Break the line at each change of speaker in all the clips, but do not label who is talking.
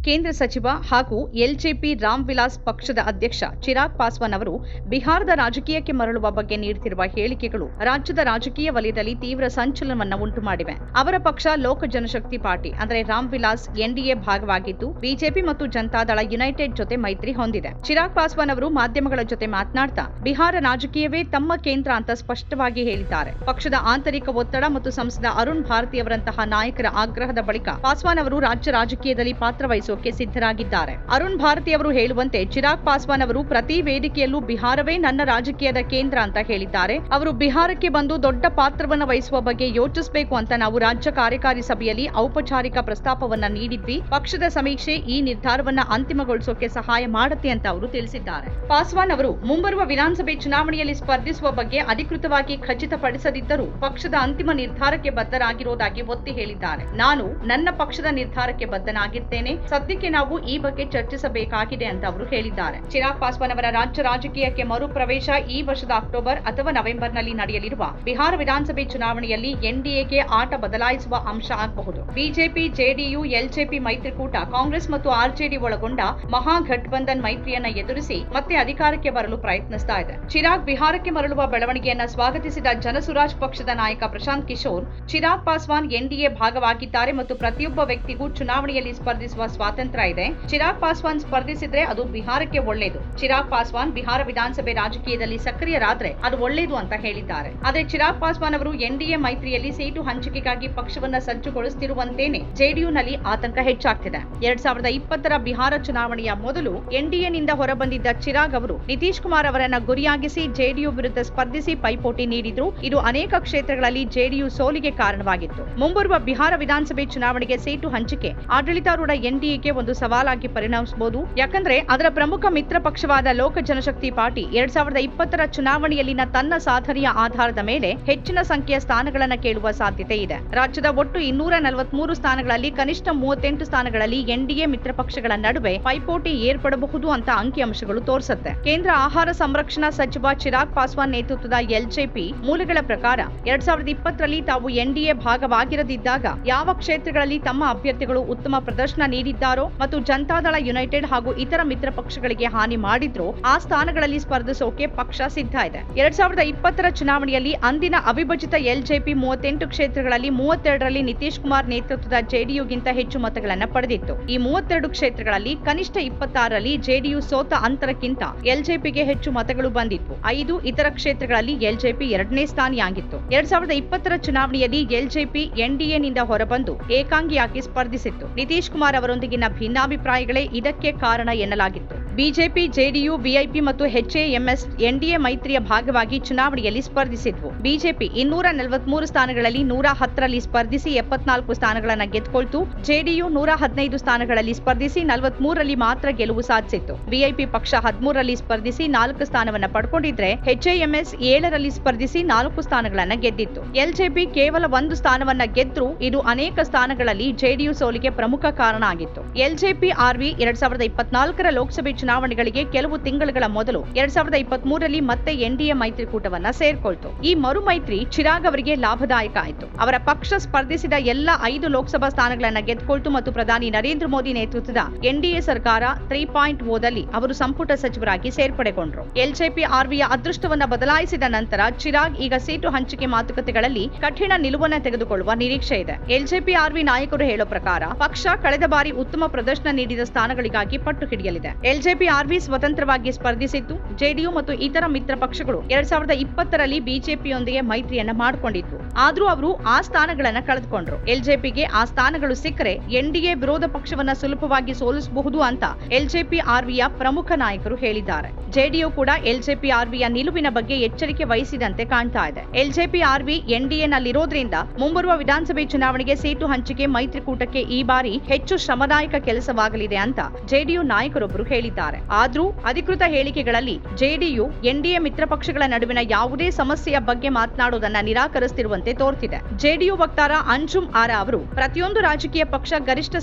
ಕೇಂದ್ರ ಸಚಿವ ಹಾಗೂ ಎಲ್ಜೆಪಿ ರಾಮ್ ವಿಲಾಸ್ ಪಕ್ಷದ ಅಧ್ಯಕ್ಷ ಚಿರಾಗ್ ಪಾಸ್ವಾನ್ ಅವರು ಬಿಹಾರದ ರಾಜಕೀಯಕ್ಕೆ ಮರಳುವ ಬಗ್ಗೆ ನೀಡುತ್ತಿರುವ ಹೇಳಿಕೆಗಳು ರಾಜ್ಯದ ರಾಜಕೀಯ ವಲಯದಲ್ಲಿ ತೀವ್ರ ಸಂಚಲನವನ್ನು ಉಂಟುಮಾಡಿವೆ. ಅವರ ಪಕ್ಷ ಲೋಕ ಜನಶಕ್ತಿ ಪಾರ್ಟಿ ಅಂದರೆ ರಾಮ್ ವಿಲಾಸ್ ಎನ್ಡಿಎ ಭಾಗವಾಗಿದ್ದು ಬಿಜೆಪಿ ಮತ್ತು ಜನತಾದಳ ಯುನೈಟೆಡ್ ಜೊತೆ ಮೈತ್ರಿ ಹೊಂದಿದೆ. ಚಿರಾಗ್ ಪಾಸ್ವಾನ್ ಅವರು ಮಾಧ್ಯಮಗಳ ಜೊತೆ ಮಾತನಾಡ್ತಾ ಬಿಹಾರ ರಾಜಕೀಯವೇ ತಮ್ಮ ಕೇಂದ್ರ ಅಂತ ಸ್ಪಷ್ಟವಾಗಿ ಹೇಳಿದ್ದಾರೆ. ಪಕ್ಷದ ಆಂತರಿಕ ಒತ್ತಡ ಮತ್ತು ಸಂಸದ ಅರುಣ್ ಭಾರತಿ ಅವರಂತಹ ನಾಯಕರ ಆಗ್ರಹದ ಬಳಿಕ ಪಾಸ್ವಾನ್ ಅವರು ರಾಜ್ಯ ರಾಜಕೀಯದಲ್ಲಿ ಪಾತ್ರ ವಹಿಸೋಕೆ ಸಿದ್ಧರಾಗಿದ್ದಾರೆ. ಅರುಣ್ ಭಾರತಿ ಅವರು ಹೇಳುವಂತೆ ಚಿರಾಗ್ ಪಾಸ್ವಾನ್ ಅವರು ಪ್ರತಿ ವೇದಿಕೆಯಲ್ಲೂ ಬಿಹಾರವೇ ನನ್ನ ರಾಜಕೀಯದ ಕೇಂದ್ರ ಅಂತ ಹೇಳಿದ್ದಾರೆ. ಅವರು ಬಿಹಾರಕ್ಕೆ ಬಂದು ದೊಡ್ಡ ಪಾತ್ರವನ್ನು ವಹಿಸುವ ಬಗ್ಗೆ ಯೋಚಿಸಬೇಕು ಅಂತ ನಾವು ರಾಜ್ಯ ಕಾರ್ಯಕಾರಿ ಸಭೆಯಲ್ಲಿ ಔಪಚಾರಿಕ ಪ್ರಸ್ತಾಪವನ್ನ ನೀಡಿದ್ವಿ. ಪಕ್ಷದ ಸಮೀಕ್ಷೆ ಈ ನಿರ್ಧಾರವನ್ನ ಅಂತಿಮಗೊಳಿಸೋಕೆ ಸಹಾಯ ಮಾಡುತ್ತೆ ಅಂತ ಅವರು ತಿಳಿಸಿದ್ದಾರೆ. ಪಾಸ್ವಾನ್ ಅವರು ಮುಂಬರುವ ವಿಧಾನಸಭೆ ಚುನಾವಣೆಯಲ್ಲಿ ಸ್ಪರ್ಧಿಸುವ ಬಗ್ಗೆ ಅಧಿಕೃತವಾಗಿ ಖಚಿತಪಡಿಸದಿದ್ದರೂ ಪಕ್ಷದ ಅಂತಿಮ ನಿರ್ಧಾರಕ್ಕೆ ಬದ್ಧರಾಗಿರುವುದಾಗಿ ಒತ್ತಿ ಹೇಳಿದ್ದಾರೆ. ನಾನು ನನ್ನ ಪಕ್ಷದ ನಿರ್ಧಾರಕ್ಕೆ ಬದ್ಧನಾಗಿರ್ತೇನೆ. ಸದ್ಯಕ್ಕೆ ನಾವು ಈ ಬಗ್ಗೆ ಚರ್ಚಿಸಬೇಕಾಗಿದೆ ಅಂತ ಅವರು ಹೇಳಿದ್ದಾರೆ. ಚಿರಾಗ್ ಪಾಸ್ವಾನ್ ಅವರ ರಾಜ್ಯ ರಾಜಕೀಯಕ್ಕೆ ಮರುಪ್ರವೇಶ ಈ ವರ್ಷದ ಅಕ್ಟೋಬರ್ ಅಥವಾ ನವೆಂಬರ್ನಲ್ಲಿ ನಡೆಯಲಿರುವ ಬಿಹಾರ ವಿಧಾನಸಭೆ ಚುನಾವಣೆಯಲ್ಲಿ ಎನ್ಡಿಎಗೆ ಆಟ ಬದಲಾಯಿಸುವ ಅಂಶ ಆಗಬಹುದು. ಬಿಜೆಪಿ, ಜೆಡಿಯು, ಎಲ್ಜೆಪಿ ಮೈತ್ರಿಕೂಟ ಕಾಂಗ್ರೆಸ್ ಮತ್ತು ಆರ್ಜೆಡಿ ಒಳಗೊಂಡ ಮಹಾಗಠಬಂಧನ್ ಮೈತ್ರಿಯನ್ನ ಎದುರಿಸಿ ಮತ್ತೆ ಅಧಿಕಾರಕ್ಕೆ ಬರಲು ಪ್ರಯತ್ನಿಸ್ತಾ ಇದೆ. ಚಿರಾಗ್ ಬಿಹಾರಕ್ಕೆ ಮರಳುವ ಬೆಳವಣಿಗೆಯನ್ನ ಸ್ವಾಗತಿಸಿದ ಜನಸುರಾಜ್ ಪಕ್ಷದ ನಾಯಕ ಪ್ರಶಾಂತ್ ಕಿಶೋರ್, ಚಿರಾಗ್ ಪಾಸ್ವಾನ್ ಎನ್ಡಿಎ ಭಾಗವಾಗಿದ್ದಾರೆ ಮತ್ತು ಪ್ರತಿಯೊಬ್ಬ ವ್ಯಕ್ತಿಗೂ ಚುನಾವಣೆಯಲ್ಲಿ ಸ್ಪರ್ಧಿಸುವ ಸ್ವಾತಂತ್ರ್ಯ ಇದೆ. ಚಿರಾಗ್ ಪಾಸ್ವಾನ್ ಸ್ಪರ್ಧಿಸಿದ್ರೆ ಅದು ಬಿಹಾರಕ್ಕೆ ಒಳ್ಳೆಯದು. ಚಿರಾಗ್ ಪಾಸ್ವಾನ್ ಬಿಹಾರ ವಿಧಾನಸಭೆ ರಾಜಕೀಯದಲ್ಲಿ ಸಕ್ರಿಯರಾದ್ರೆ ಅದು ಒಳ್ಳೆಯದು ಅಂತ ಹೇಳಿದ್ದಾರೆ. ಆದರೆ ಚಿರಾಗ್ ಪಾಸ್ವಾನ್ ಅವರು ಎನ್ಡಿಎ ಮೈತ್ರಿಯಲ್ಲಿ ಸೀಟು ಹಂಚಿಕೆಗಾಗಿ ಪಕ್ಷವನ್ನ ಸಜ್ಜುಗೊಳಿಸುತ್ತಿರುವಂತೇನೆ ಜೆಡಿಯುನಲ್ಲಿ ಆತಂಕ ಹೆಚ್ಚಾಗ್ತಿದೆ. 2020ರ ಬಿಹಾರ ಚುನಾವಣೆಯ ಮೊದಲು ಎನ್ಡಿಎನಿಂದ ಹೊರಬಂದಿದ್ದ ಚಿರಾಗ್ ಅವರು ನಿತೀಶ್ ಕುಮಾರ್ ಅವರನ್ನ ಗುರಿಯಾಗಿಸಿ ಜೆಡಿಯು ವಿರುದ್ಧ ಸ್ಪರ್ಧಿಸಿ ಪೈಪೋಟಿ ನೀಡಿದ್ರು. ಇದು ಅನೇಕ ಕ್ಷೇತ್ರಗಳಲ್ಲಿ ಜೆಡಿಯು ಸೋಲಿಗೆ ಕಾರಣವಾಗಿತ್ತು. ಮುಂಬರುವ ಬಿಹಾರ ವಿಧಾನಸಭೆ ಚುನಾವಣೆಗೆ ಸೀಟು ಹಂಚಿಕೆ ಆಡಳಿತಾರೂಢ ಎನ್ಡಿಎಗೆ ಒಂದು ಸವಾಲಾಗಿ ಪರಿಣಮಿಸಬಹುದು. ಯಾಕಂದ್ರೆ ಅದರ ಪ್ರಮುಖ ಮಿತ್ರ ಪಕ್ಷವಾದ ಲೋಕ ಜನಶಕ್ತಿ ಪಾರ್ಟಿ 2020ರ ಚುನಾವಣೆಯಲ್ಲಿನ ತನ್ನ ಸಾಧನೆಯ ಆಧಾರದ ಮೇಲೆ ಹೆಚ್ಚಿನ ಸಂಖ್ಯೆಯ ಸ್ಥಾನಗಳನ್ನು ಕೇಳುವ ಸಾಧ್ಯತೆ ಇದೆ. ರಾಜ್ಯದ ಒಟ್ಟು 243 ಸ್ಥಾನಗಳಲ್ಲಿ ಕನಿಷ್ಠ 38 ಸ್ಥಾನಗಳಲ್ಲಿ ಎನ್ಡಿಎ ಮಿತ್ರ ಪಕ್ಷಗಳ ನಡುವೆ ಪೈಪೋಟಿ ಏರ್ಪಡಬಹುದು ಅಂತ ಅಂಕಿಅಂಶಗಳು ತೋರಿಸುತ್ತೆ. ಕೇಂದ್ರ ಆಹಾರ ಸಂರಕ್ಷಣಾ ಸಚಿವ ಚಿರಾಗ್ ಪಾಸ್ವಾನ್ ನೇತೃತ್ವದ ಎಲ್ಜೆಪಿ ಮೂಲಗಳ ಪ್ರಕಾರ 2020ರಲ್ಲಿ ತಾವು ಎನ್ಡಿಎ ಭಾಗವಾಗಿರದಿದ್ದಾಗ ಯಾವ ಕ್ಷೇತ್ರಗಳಲ್ಲಿ ತಮ್ಮ ಅಭ್ಯರ್ಥಿಗಳು ಉತ್ತಮ ಪ್ರದರ್ಶನ ನೀಡಿದ್ದಾರೋ ಮತ್ತು ಜನತಾದಳ ಯುನೈಟೆಡ್ ಹಾಗೂ ಇತರ ಮಿತ್ರ ಪಕ್ಷಗಳಿಗೆ ಹಾನಿ ಮಾಡಿದ್ರೋ ಆ ಸ್ಥಾನಗಳಲ್ಲಿ ಸ್ಪರ್ಧಿಸೋಕೆ ಪಕ್ಷ ಸಿದ್ಧ ಇದೆ. 2020ರ ಚುನಾವಣೆಯಲ್ಲಿ ಅಂದಿನ ಅವಿಭಜಿತ ಎಲ್ಜೆಪಿ 38 ಕ್ಷೇತ್ರಗಳಲ್ಲಿ 32ರಲ್ಲಿ ನಿತೀಶ್ ಕುಮಾರ್ ನೇತೃತ್ವದ ಜೆಡಿಯುಗಿಂತ ಹೆಚ್ಚು ಮತಗಳನ್ನು ಪಡೆದಿತ್ತು. ಈ 32 ಕ್ಷೇತ್ರಗಳಲ್ಲಿ ಕನಿಷ್ಠ 26ರಲ್ಲಿ ಜೆಡಿಯು ಸೋತ ಅಂತರಕ್ಕಿಂತ ಎಲ್ಜೆಪಿಗೆ ಹೆಚ್ಚು ಮತಗಳು ಬಂದಿತ್ತು. 5 ಇತರ ಕ್ಷೇತ್ರಗಳಲ್ಲಿ ಎಲ್ಜೆಪಿ 2ನೇ ಸ್ಥಾನಿಯಾಗಿತ್ತು. 2020ರ ಚುನಾವಣೆಯಲ್ಲಿ ಎಲ್ಜೆಪಿ ಎನ್ಡಿಎನಿಂದ ಹೊರಬಂದು ಏಕಾಂಗಿಯಾಗಿ ಸ್ಪರ್ಧಿಸಿತ್ತು. ನಿತೀಶ್ ಕುಮಾರ್ ಅವರೊಂದಿಗಿನ ಭಿನ್ನಾಭಿಪ್ರಾಯಗಳೇ ಇದಕ್ಕೆ ಕಾರಣ ಎನ್ನಲಾಗಿತ್ತು. ಬಿಜೆಪಿ, ಜೆಡಿಯು, ವಿಐಪಿ ಮತ್ತು ಎಚ್ಎಎಂಎಸ್ ಎನ್ಡಿಎ ಮೈತ್ರಿಯ ಭಾಗವಾಗಿ ಚುನಾವಣೆಯಲ್ಲಿ ಸ್ಪರ್ಧಿಸಿದ್ವು. ಬಿಜೆಪಿ 243 ಸ್ಥಾನಗಳಲ್ಲಿ 110ರಲ್ಲಿ ಸ್ಪರ್ಧಿಸಿ 74 ಸ್ಥಾನಗಳನ್ನು ಗೆದ್ದುಕೊಳ್ತು. ಜೆಡಿಯು 115 ಸ್ಥಾನಗಳಲ್ಲಿ ಸ್ಪರ್ಧಿಸಿ 43ರಲ್ಲಿ ಮಾತ್ರ ಗೆಲುವು ಸಾಧಿಸಿತ್ತು. ವಿಐಪಿ ಪಕ್ಷ 13ರಲ್ಲಿ ಸ್ಪರ್ಧಿಸಿ 4 ಸ್ಥಾನವನ್ನು ಪಡ್ಕೊಂಡಿದ್ರೆ ಎಚ್ಎಎಂಎಸ್ 7ರಲ್ಲಿ ಸ್ಪರ್ಧಿಸಿ 4 ಸ್ಥಾನಗಳನ್ನು ಗೆದ್ದಿತ್ತು. ಎಲ್ಜೆಪಿ ಕೇವಲ 1 ಸ್ಥಾನವನ್ನ ಗೆದ್ರೂ ಇದು ಅನೇಕ ಸ್ಥಾನಗಳಲ್ಲಿ ಜೆಡಿಯು ಸೋಲಿಗೆ ಪ್ರಮುಖ ಕಾರಣ ಆಗಿತ್ತು. ಎಲ್ಜೆಪಿ ಆರ್ವಿ 2024ರ ಲೋಕಸಭೆ ಚುನಾವಣೆಗಳಿಗೆ ಕೆಲವು ತಿಂಗಳುಗಳ ಮೊದಲು 2023ರಲ್ಲಿ ಮತ್ತೆ ಎನ್ಡಿಎ ಮೈತ್ರಿಕೂಟವನ್ನ ಸೇರ್ಕೊಳ್ತು. ಈ ಮರು ಮೈತ್ರಿ ಚಿರಾಗ್ ಅವರಿಗೆ ಲಾಭದಾಯಕ ಆಯಿತು. ಅವರ ಪಕ್ಷ ಸ್ಪರ್ಧಿಸಿದ ಎಲ್ಲ 5 ಲೋಕಸಭಾ ಸ್ಥಾನಗಳನ್ನು ಗೆದ್ದುಕೊಳ್ತು ಮತ್ತು ಪ್ರಧಾನಿ ನರೇಂದ್ರ ಮೋದಿ ನೇತೃತ್ವದ ಎನ್ಡಿಎ ಸರ್ಕಾರ 3.0ದಲ್ಲಿ ಅವರು ಸಂಪುಟ ಸಚಿವರಾಗಿ ಸೇರ್ಪಡೆಗೊಂಡರು. ಎಲ್ಜೆಪಿ ಆರ್ವಿಯ ಅದೃಷ್ಟವನ್ನ ಬದಲಾಯಿಸಿದ ನಂತರ ಚಿರಾಗ್ ಈಗ ಸೀಟು ಹಂಚಿಕೆ ಮಾತುಕತೆಗಳಲ್ಲಿ ಕಠಿಣ ನಿಲುವನ್ನ ತೆಗೆದುಕೊಳ್ಳುವ ನಿರೀಕ್ಷೆ ಇದೆ. ಎಲ್ಜೆಪಿ ಆರ್ವಿ ನಾಯಕರು ಹೇಳೋ ಪ್ರಕಾರ ಪಕ್ಷ ಕಳೆದ ಬಾರಿ ಉತ್ತಮ ಪ್ರದರ್ಶನ ನೀಡಿದ ಸ್ಥಾನಗಳಿಗಾಗಿ ಪಟ್ಟು ಹಿಡಿಯಲಿದೆ. ಎಲ್ಜೆಪಿ ಆರ್ವಿ ಸ್ವತಂತ್ರವಾಗಿ ಸ್ಪರ್ಧಿಸಿತ್ತು. ಜೆಡಿಯು ಮತ್ತು ಇತರ ಮಿತ್ರ ಪಕ್ಷಗಳು 2020ರಲ್ಲಿ ಬಿಜೆಪಿಯೊಂದಿಗೆ ಮೈತ್ರಿಯನ್ನ ಮಾಡಿಕೊಂಡಿದ್ವು. ಆದ್ರೂ ಅವರು ಆ ಸ್ಥಾನಗಳನ್ನ ಕಳೆದುಕೊಂಡ್ರು. ಎಲ್ಜೆಪಿಗೆ ಆ ಸ್ಥಾನಗಳು ಸಿಕ್ಕರೆ ಎನ್ಡಿಎ ವಿರೋಧ ಪಕ್ಷವನ್ನ ಸುಲಭವಾಗಿ ಸೋಲಿಸಬಹುದು ಅಂತ ಎಲ್ಜೆಪಿ ಆರ್ವಿಯ ಪ್ರಮುಖ ನಾಯಕರು ಹೇಳಿದ್ದಾರೆ. ಜೆಡಿಯು ಕೂಡ ಎಲ್ಜೆಪಿ ಆರ್ವಿಯ ನಿಲುವಿನ ಬಗ್ಗೆ ಎಚ್ಚರಿಕೆ ವಹಿಸಿದಂತೆ ಕಾಣ್ತಾ ಇದೆ. ಎಲ್ಜೆಪಿ ಆರ್ವಿ ಎನ್ಡಿಎನಲ್ಲಿರೋದ್ರಿಂದ ಮುಂಬರುವ ವಿಧಾನಸಭೆ ಚುನಾವಣೆಗೆ ಸೀಟು ಹಂಚಿಕೆ ಮೈತ್ರಿಕೂಟಕ್ಕೆ ಈ ಬಾರಿ ಹೆಚ್ಚು ಶ್ರಮದಾಯಕ ಕೆಲಸವಾಗಲಿದೆ ಅಂತ ಜೆಡಿಯು ನಾಯಕರೊಬ್ಬರು ಹೇಳಿದ್ದಾರೆ. ಹೇಳಿದ್ದಾರೆ. ಆದ್ರೂ ಅಧಿಕೃತ ಹೇಳಿಕೆಗಳಲ್ಲಿ ಜೆಡಿಯು ಎನ್ಡಿಎ ಮಿತ್ರ ಪಕ್ಷಗಳ ನಡುವಿನ ಯಾವುದೇ ಸಮಸ್ಯೆಯ ಬಗ್ಗೆ ಮಾತನಾಡುವುದನ್ನ ನಿರಾಕರಿಸುತ್ತಿರುವಂತೆ ತೋರ್ತಿದೆ. ಜೆಡಿಯು ವಕ್ತಾರ ಅಂಜುಮ್ ಆರಾ ಅವರು ಪ್ರತಿಯೊಂದು ರಾಜಕೀಯ ಪಕ್ಷ ಗರಿಷ್ಠ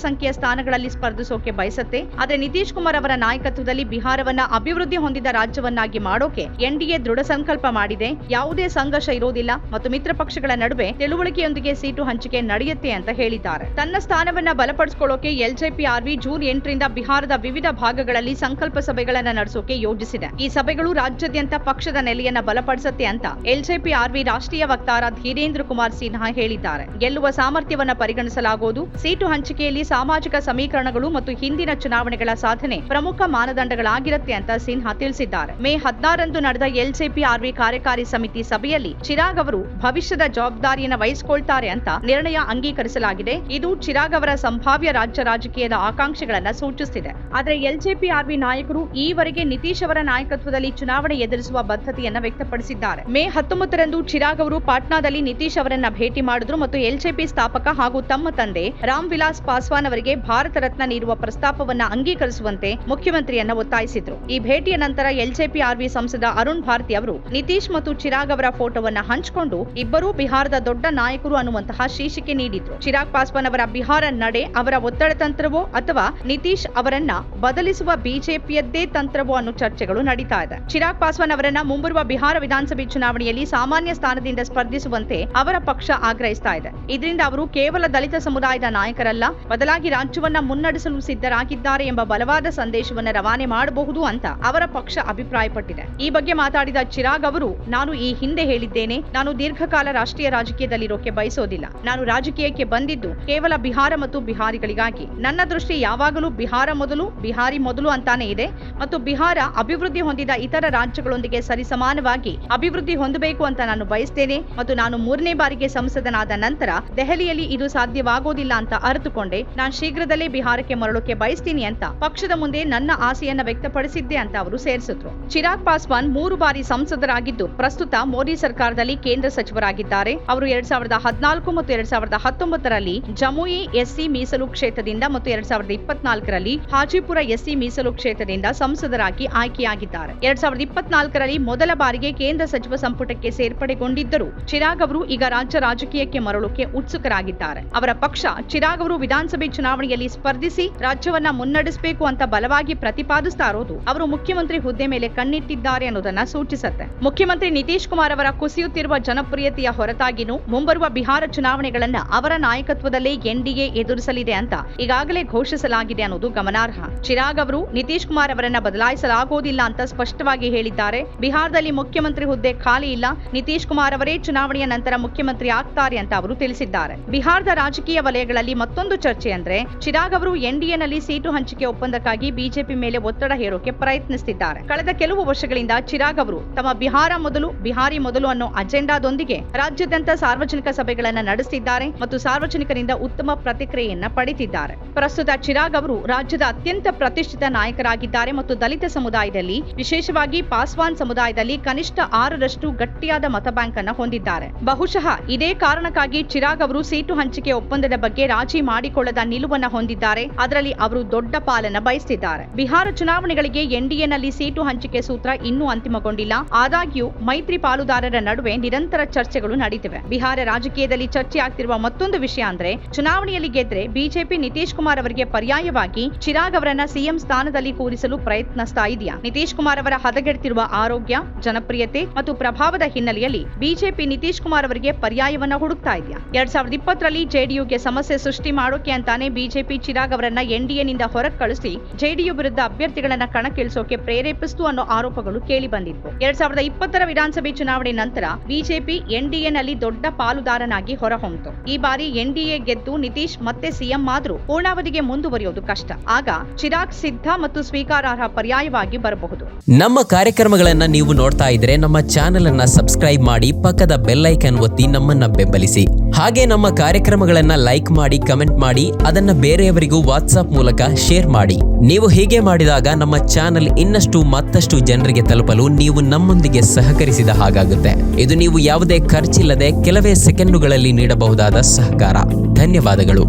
ಸಂಖ್ಯೆಯ ಸ್ಥಾನಗಳಲ್ಲಿ ಸ್ಪರ್ಧಿಸೋಕೆ ಬಯಸುತ್ತೆ. ಆದರೆ ನಿತೀಶ್ ಕುಮಾರ್ ಅವರ ನಾಯಕತ್ವದಲ್ಲಿ ಬಿಹಾರವನ್ನ ಅಭಿವೃದ್ಧಿ ಹೊಂದಿದ ರಾಜ್ಯವನ್ನಾಗಿ ಮಾಡೋಕೆ ಎನ್ಡಿಎ ದೃಢ ಸಂಕಲ್ಪ ಮಾಡಿದೆ. ಯಾವುದೇ ಸಂಘರ್ಷ ಇರೋದಿಲ್ಲ ಮತ್ತು ಮಿತ್ರ ಪಕ್ಷಗಳ ನಡುವೆ ತಿಳುವಳಿಕೆಯೊಂದಿಗೆ ಸೀಟು ಹಂಚಿಕೆ ನಡೆಯುತ್ತೆ ಅಂತ ಹೇಳಿದ್ದಾರೆ. ತನ್ನ ಸ್ಥಾನವನ್ನ ಬಲಪಡಿಸಿಕೊಳ್ಳೋಕೆ ಎಲ್ಜೆಪಿ-ಆರ್ವಿ ಜೂನ್ 8ರಿಂದ ಬಿಹಾರದ ವಿವಿಧ ಭಾಗಗಳಲ್ಲಿ ಸಂಕಲ್ಪ ಸಭೆಗಳನ್ನು ನಡೆಸೋಕೆ ಯೋಜಿಸಿದೆ. ಈ ಸಭೆಗಳು ರಾಜ್ಯಾದ್ಯಂತ ಪಕ್ಷದ ನೆಲೆಯನ್ನ ಬಲಪಡಿಸುತ್ತೆ ಅಂತ ಎಲ್ಜೆಪಿ-ಆರ್ವಿ ರಾಷ್ಟ್ರೀಯ ವಕ್ತಾರ ಧೀರೇಂದ್ರ ಕುಮಾರ್ ಸಿನ್ಹಾ ಹೇಳಿದ್ದಾರೆ. ಗೆಲ್ಲುವ ಸಾಮರ್ಥ್ಯವನ್ನ ಪರಿಗಣಿಸಲಾಗುವುದು. ಸೀಟು ಹಂಚಿಕೆಯಲ್ಲಿ ಸಾಮಾಜಿಕ ಸಮೀಕರಣಗಳು ಮತ್ತು ಹಿಂದಿನ ಚುನಾವಣೆಗಳ ಸಾಧನೆ ಪ್ರಮುಖ ಮಾನದಂಡಗಳಾಗಿರುತ್ತೆ ಅಂತ ಸಿನ್ಹಾ ತಿಳಿಸಿದ್ದಾರೆ. ಮೇ 16ರಂದು ನಡೆದ ಎಲ್ಜೆಪಿ-ಆರ್ವಿ ಕಾರ್ಯಕಾರಿ ಸಮಿತಿ ಸಭೆಯಲ್ಲಿ ಚಿರಾಗ್ ಅವರು ಭವಿಷ್ಯದ ಜವಾಬ್ದಾರಿಯನ್ನು ವಹಿಸಿಕೊಳ್ತಾರೆ ಅಂತ ನಿರ್ಣಯ ಅಂಗೀಕರಿಸಲಾಗಿದೆ. ಇದು ಚಿರಾಗ್ ಅವರ ಸಂಭಾವ್ಯ ರಾಜ್ಯ ರಾಜಕೀಯದ ಆಕಾಂಕ್ಷೆಗಳನ್ನ ಸೂಚಿಸುತ್ತಿದೆ. ಆದರೆ ಎಲ್ಜೆಪಿ-ಆರ್ವಿ ನಾಯಕರು ಈವರೆಗೆ ನಿತೀಶ್ ಅವರ ನಾಯಕತ್ವದಲ್ಲಿ ಚುನಾವಣೆ ಎದುರಿಸುವ ಬದ್ಧತೆಯನ್ನ ವ್ಯಕ್ತಪಡಿಸಿದ್ದಾರೆ. ಮೇ 19ರಂದು ಚಿರಾಗ್ ಅವರು ಪಾಟ್ನಾದಲ್ಲಿ ನಿತೀಶ್ ಅವರನ್ನ ಭೇಟಿ ಮಾಡಿದ್ರು ಮತ್ತು ಎಲ್ಜೆಪಿ ಸ್ಥಾಪಕ ಹಾಗೂ ತಮ್ಮ ತಂದೆ ರಾಮ್ ವಿಲಾಸ್ ಪಾಸ್ವಾನ್ ಅವರಿಗೆ ಭಾರತ ರತ್ನ ನೀಡುವ ಪ್ರಸ್ತಾಪವನ್ನ ಅಂಗೀಕರಿಸುವಂತೆ ಮುಖ್ಯಮಂತ್ರಿಯನ್ನ ಒತ್ತಾಯಿಸಿದ್ರು. ಈ ಭೇಟಿಯ ನಂತರ ಎಲ್ಜೆಪಿ-ಆರ್ವಿ ಸಂಸದ ಅರುಣ್ ಭಾರತಿ ಅವರು ನಿತೀಶ್ ಮತ್ತು ಚಿರಾಗ್ ಅವರ ಫೋಟೋವನ್ನ ಹಂಚಿಕೊಂಡು ಇಬ್ಬರೂ ಬಿಹಾರದ ದೊಡ್ಡ ನಾಯಕರು ಅನ್ನುವಂತಹ ಶೀರ್ಷಿಕೆ ನೀಡಿದ್ರು. ಚಿರಾಗ್ ಪಾಸ್ವಾನ್ ಅವರ ಬಿಹಾರ ನಡೆ ಅವರ ಒತ್ತಡ ತಂತ್ರವೋ ಅಥವಾ ನಿತೀಶ್ ಅವರನ್ನ ಬದಲಿಸುವ ಬಿಜೆಪಿಯದ್ದೇ ತಂತ್ರವೋ ಅನ್ನೋ ಚರ್ಚೆಗಳು ನಡೀತಾ ಇದೆ. ಚಿರಾಗ್ ಪಾಸ್ವಾನ್ ಅವರನ್ನ ಮುಂಬರುವ ಬಿಹಾರ ವಿಧಾನಸಭೆ ಚುನಾವಣೆಯಲ್ಲಿ ಸಾಮಾನ್ಯ ಸ್ಥಾನದಿಂದ ಸ್ಪರ್ಧಿಸುವಂತೆ ಅವರ ಪಕ್ಷ ಆಗ್ರಹಿಸ್ತಾ ಇದೆ. ಇದರಿಂದ ಅವರು ಕೇವಲ ದಲಿತ ಸಮುದಾಯದ ನಾಯಕರಲ್ಲ, ಬದಲಾಗಿ ರಾಜ್ಯವನ್ನ ಮುನ್ನಡೆಸಲು ಸಿದ್ಧರಾಗಿದ್ದಾರೆ ಎಂಬ ಬಲವಾದ ಸಂದೇಶವನ್ನ ರವಾನೆ ಮಾಡಬಹುದು ಅಂತ ಅವರ ಪಕ್ಷ ಅಭಿಪ್ರಾಯಪಟ್ಟಿದೆ. ಈ ಬಗ್ಗೆ ಮಾತಾಡಿದ ಚಿರಾಗ್ ಅವರು, ನಾನು ಈ ಹಿಂದೆ ಹೇಳಿದ್ದೇನೆ, ನಾನು ದೀರ್ಘಕಾಲ ರಾಷ್ಟ್ರೀಯ ರಾಜಕೀಯದಲ್ಲಿರೋಕೆ ಬಯಸೋದಿಲ್ಲ. ನಾನು ರಾಜಕೀಯಕ್ಕೆ ಬಂದಿದ್ದು ಕೇವಲ ಬಿಹಾರ ಮತ್ತು ಬಿಹಾರಿಗಳಿಗಾಗಿ. ನನ್ನ ದೃಷ್ಟಿ ಯಾವಾಗಲೂ ಬಿಹಾರ ಮೊದಲು, ಬಿಹಾರಿ ಮೊದಲು ಅಂತಾನೆ ಇದೆ ಮತ್ತು ಬಿಹಾರ ಅಭಿವೃದ್ಧಿ ಹೊಂದಿದ ಇತರ ರಾಜ್ಯಗಳೊಂದಿಗೆ ಸರಿಸಮಾನವಾಗಿ ಅಭಿವೃದ್ಧಿ ಹೊಂದಬೇಕು ಅಂತ ನಾನು ಬಯಸ್ತೇನೆ ಮತ್ತು ನಾನು 3ನೇ ಬಾರಿಗೆ ಸಂಸದನಾದ ನಂತರ ದೆಹಲಿಯಲ್ಲಿ ಇದು ಸಾಧ್ಯವಾಗೋದಿಲ್ಲ ಅಂತ ಅರಿತುಕೊಂಡೆ. ನಾನು ಶೀಘ್ರದಲ್ಲೇ ಬಿಹಾರಕ್ಕೆ ಮರಳೋಕೆ ಬಯಸ್ತೀನಿ ಅಂತ ಪಕ್ಷದ ಮುಂದೆ ನನ್ನ ಆಸೆಯನ್ನ ವ್ಯಕ್ತಪಡಿಸಿದ್ದೆ ಅಂತ ಅವರು ಸೇರಿಸಿದ್ರು. ಚಿರಾಗ್ ಪಾಸ್ವಾನ್ 3 ಬಾರಿ ಸಂಸದರಾಗಿದ್ದು ಪ್ರಸ್ತುತ ಮೋದಿ ಸರ್ಕಾರದಲ್ಲಿ ಕೇಂದ್ರ ಸಚಿವರಾಗಿದ್ದಾರೆ. ಅವರು 2014 ಮತ್ತು 2019ರಲ್ಲಿ ಜಮುಯಿ ಎಸ್ಸಿ ಮೀಸಲು ಕ್ಷೇತ್ರದಿಂದ ಮತ್ತು 2024ರಲ್ಲಿ ಹಾಜಿಪುರ ಎಸ್ಸಿ ಮೀಸಲು ಕ್ಷೇತ್ರದಿಂದ ಸಂಸದರಾಗಿ ಆಯ್ಕೆಯಾಗಿದ್ದಾರೆ. 2024ರಲ್ಲಿ ಮೊದಲ ಬಾರಿಗೆ ಕೇಂದ್ರ ಸಚಿವ ಸಂಪುಟಕ್ಕೆ ಸೇರ್ಪಡೆಗೊಂಡಿದ್ದರು. ಚಿರಾಗ್ ಅವರು ಈಗ ರಾಜ್ಯ ರಾಜಕೀಯಕ್ಕೆ ಮರಳೋಕೆ ಉತ್ಸುಕರಾಗಿದ್ದಾರೆ. ಅವರ ಪಕ್ಷ ಚಿರಾಗ್ ಅವರು ವಿಧಾನಸಭೆ ಚುನಾವಣೆಯಲ್ಲಿ ಸ್ಪರ್ಧಿಸಿ ರಾಜ್ಯವನ್ನ ಮುನ್ನಡೆಸಬೇಕು ಅಂತ ಬಲವಾಗಿ ಪ್ರತಿಪಾದಿಸ್ತಾ ಇರೋದು ಅವರು ಮುಖ್ಯಮಂತ್ರಿ ಹುದ್ದೆ ಮೇಲೆ ಕಣ್ಣಿಟ್ಟಿದ್ದಾರೆ ಅನ್ನೋದನ್ನ ಸೂಚಿಸುತ್ತೆ. ಮುಖ್ಯಮಂತ್ರಿ ನಿತೀಶ್ ಕುಮಾರ್ ಅವರ ಕುಸಿಯುತ್ತಿರುವ ಜನಪ್ರಿಯತೆಯ ಹೊರತಾಗಿನೂ ಮುಂಬರುವ ಬಿಹಾರ ಚುನಾವಣೆಗಳನ್ನ ಅವರ ನಾಯಕತ್ವದಲ್ಲೇ ಎನ್ಡಿಎ ಎದುರಿಸಲಿದೆ ಅಂತ ಈಗಾಗಲೇ ಘೋಷಿಸಲಾಗಿದೆ ಅನ್ನೋದು ಗಮನಾರ್ಹ. ಚಿರಾಗ್ ಅವರು ನಿತೀಶ್ ಕುಮಾರ್ ಅವರನ್ನ ಬದಲಾಯಿಸಲಾಗುವುದಿಲ್ಲ ಅಂತ ಸ್ಪಷ್ಟವಾಗಿ ಹೇಳಿದ್ದಾರೆ. ಬಿಹಾರದಲ್ಲಿ ಮುಖ್ಯಮಂತ್ರಿ ಹುದ್ದೆ ಖಾಲಿ ಇಲ್ಲ, ನಿತೀಶ್ ಕುಮಾರ್ ಅವರೇ ಚುನಾವಣೆಯ ನಂತರ ಮುಖ್ಯಮಂತ್ರಿ ಆಗ್ತಾರೆ ಅಂತ ಅವರು ತಿಳಿಸಿದ್ದಾರೆ. ಬಿಹಾರದ ರಾಜಕೀಯ ವಲಯಗಳಲ್ಲಿ ಮತ್ತೊಂದು ಚರ್ಚೆ ಅಂದ್ರೆ ಚಿರಾಗ್ ಅವರು ಎನ್ಡಿಎನಲ್ಲಿ ಸೀಟು ಹಂಚಿಕೆ ಒಪ್ಪಂದಕ್ಕಾಗಿ ಬಿಜೆಪಿ ಮೇಲೆ ಒತ್ತಡ ಹೇರೋಕೆ ಪ್ರಯತ್ನಿಸುತ್ತಿದ್ದಾರೆ. ಕಳೆದ ಕೆಲವು ವರ್ಷಗಳಿಂದ ಚಿರಾಗ್ ಅವರು ತಮ್ಮ ಬಿಹಾರ ಮೊದಲು, ಬಿಹಾರಿ ಮೊದಲು ಅನ್ನೋ ಅಜೆಂಡಾದೊಂದಿಗೆ ರಾಜ್ಯಾದ್ಯಂತ ಸಾರ್ವಜನಿಕ ಸಭೆಗಳನ್ನ ನಡೆಸುತ್ತಿದ್ದಾರೆ ಮತ್ತು ಸಾರ್ವಜನಿಕರಿಂದ ಉತ್ತಮ ಪ್ರತಿಕ್ರಿಯೆಯನ್ನ ಪಡೆದಿದ್ದಾರೆ. ಪ್ರಸ್ತುತ ಚಿರಾಗ್ ಅವರು ರಾಜ್ಯದ ಅತ್ಯಂತ ಪ್ರತಿಷ್ಠಿತ ನಾಯಕರಾಗಿದ್ದಾರೆ ಮತ್ತು ದಲಿತ ಸಮುದಾಯದಲ್ಲಿ, ವಿಶೇಷವಾಗಿ ಪಾಸ್ವಾನ್ ಸಮುದಾಯದಲ್ಲಿ ಕನಿಷ್ಠ 6ರಷ್ಟು ಗಟ್ಟಿಯಾದ ಮತ ಬ್ಯಾಂಕ್ ಅನ್ನು ಹೊಂದಿದ್ದಾರೆ. ಬಹುಶಃ ಇದೇ ಕಾರಣಕ್ಕಾಗಿ ಚಿರಾಗ್ ಅವರು ಸೀಟು ಹಂಚಿಕೆ ಒಪ್ಪಂದದ ಬಗ್ಗೆ ರಾಜಿ ಮಾಡಿಕೊಳ್ಳದ ನಿಲುವನ್ನ ಹೊಂದಿದ್ದಾರೆ. ಅದರಲ್ಲಿ ಅವರು ದೊಡ್ಡ ಪಾಲನ್ನ ಬಯಸುತ್ತಿದ್ದಾರೆ. ಬಿಹಾರ ಚುನಾವಣೆಗಳಿಗೆ ಎನ್ಡಿಎನಲ್ಲಿ ಸೀಟು ಹಂಚಿಕೆ ಸೂತ್ರ ಇನ್ನೂ ಅಂತಿಮಗೊಂಡಿಲ್ಲ. ಆದಾಗ್ಯೂ ಮೈತ್ರಿ ಪಾಲುದಾರರ ನಡುವೆ ನಿರಂತರ ಚರ್ಚೆಗಳು ನಡೆಯುತ್ತಿವೆ. ಬಿಹಾರ ರಾಜಕೀಯದಲ್ಲಿ ಚರ್ಚೆ ಆಗ್ತಿರುವ ಮತ್ತೊಂದು ವಿಷಯ ಅಂದ್ರೆ ಚುನಾವಣೆಯಲ್ಲಿ ಗೆದ್ರೆ ಬಿಜೆಪಿ ನಿತೀಶ್ ಕುಮಾರ್ ಅವರಿಗೆ ಪರ್ಯಾಯವಾಗಿ ಚಿರಾಗ್ ಅವರನ್ನ ಸಿಎಂ ಸ್ಥಾನದಲ್ಲಿ ಕೂರಿಸಲು ಪ್ರಯತ್ನಿಸ್ತಾ ಇದೆಯಾ? ನಿತೀಶ್ ಕುಮಾರ್ ಅವರ ಹದಗೆಡ್ತಿರುವ ಆರೋಗ್ಯ, ಜನಪ್ರಿಯತೆ ಮತ್ತು ಪ್ರಭಾವದ ಹಿನ್ನೆಲೆಯಲ್ಲಿ ಬಿಜೆಪಿ ನಿತೀಶ್ ಕುಮಾರ್ ಅವರಿಗೆ ಪರ್ಯಾಯವನ್ನ ಹುಡುಕ್ತಾ ಇದೆಯಾ? 2020ರಲ್ಲಿ ಜೆಡಿಯುಗೆ ಸಮಸ್ಯೆ ಸೃಷ್ಟಿ ಮಾಡೋಕೆ ಅಂತಾನೆ ಬಿಜೆಪಿ ಚಿರಾಗ್ ಅವರನ್ನ ಎನ್ಡಿಎನಿಂದ ಹೊರಗೆ ಕಳಿಸಿ ಜೆಡಿಯು ವಿರುದ್ಧ ಅಭ್ಯರ್ಥಿಗಳನ್ನ ಕಣಕ್ಕಿಳಿಸೋಕೆ ಪ್ರೇರೇಪಿಸಿತು ಅನ್ನೋ ಆರೋಪಗಳು ಕೇಳಿ ಬಂದಿತ್ತು. 2020ರ ವಿಧಾನಸಭೆ ಚುನಾವಣೆ ನಂತರ ಬಿಜೆಪಿ ಎನ್ಡಿಎನಲ್ಲಿ ದೊಡ್ಡ ಪಾಲುದಾರನಾಗಿ ಹೊರಹೊಮ್ಮಿತು. ಈ ಬಾರಿ ಎನ್ಡಿಎ ಗೆದ್ದು ನಿತೀಶ್ ಮತ್ತೆ ಸಿಎಂ ಆದ್ರೂ ಪೂರ್ಣಾವಧಿಗೆ ಮುಂದುವರಿಯೋದು ಕಷ್ಟ. ಆಗ ಚಿರಾಗ್ ಸಿದ್ಧ ಮತ್ತು ಸ್ವೀಕಾರಾರ್ಹ ಪರ್ಯಾಯವಾಗಿ ಬರಬಹುದು.
ನಮ್ಮ ಕಾರ್ಯಕ್ರಮಗಳನ್ನ ನೀವು ನೋಡ್ತಾ ಇದ್ರೆ ನಮ್ಮ ಚಾನೆಲ್ ಅನ್ನ ಸಬ್ಸ್ಕ್ರೈಬ್ ಮಾಡಿ, ಪಕ್ಕದ ಬೆಲ್ ಐಕಾನ್ ಒತ್ತಿ ನಮ್ಮನ್ನ ಬೆಂಬಲಿಸಿ. ಹಾಗೆ ನಮ್ಮ ಕಾರ್ಯಕ್ರಮಗಳನ್ನ ಲೈಕ್ ಮಾಡಿ, ಕಮೆಂಟ್ ಮಾಡಿ, ಅದನ್ನ ಬೇರೆಯವರಿಗೂ ವಾಟ್ಸ್ಆಪ್ ಮೂಲಕ ಶೇರ್ ಮಾಡಿ. ನೀವು ಹೀಗೆ ಮಾಡಿದಾಗ ನಮ್ಮ ಚಾನೆಲ್ ಇನ್ನಷ್ಟು ಮತ್ತಷ್ಟು ಜನರಿಗೆ ತಲುಪಲು ನೀವು ನಮ್ಮೊಂದಿಗೆ ಸಹಕರಿಸಿದ ಹಾಗಾಗುತ್ತೆ. ಇದು ನೀವು ಯಾವುದೇ ಖರ್ಚಿಲ್ಲದೆ ಕೆಲವೇ ಸೆಕೆಂಡುಗಳಲ್ಲಿ ನೀಡಬಹುದಾದ ಸಹಕಾರ. ಧನ್ಯವಾದಗಳು.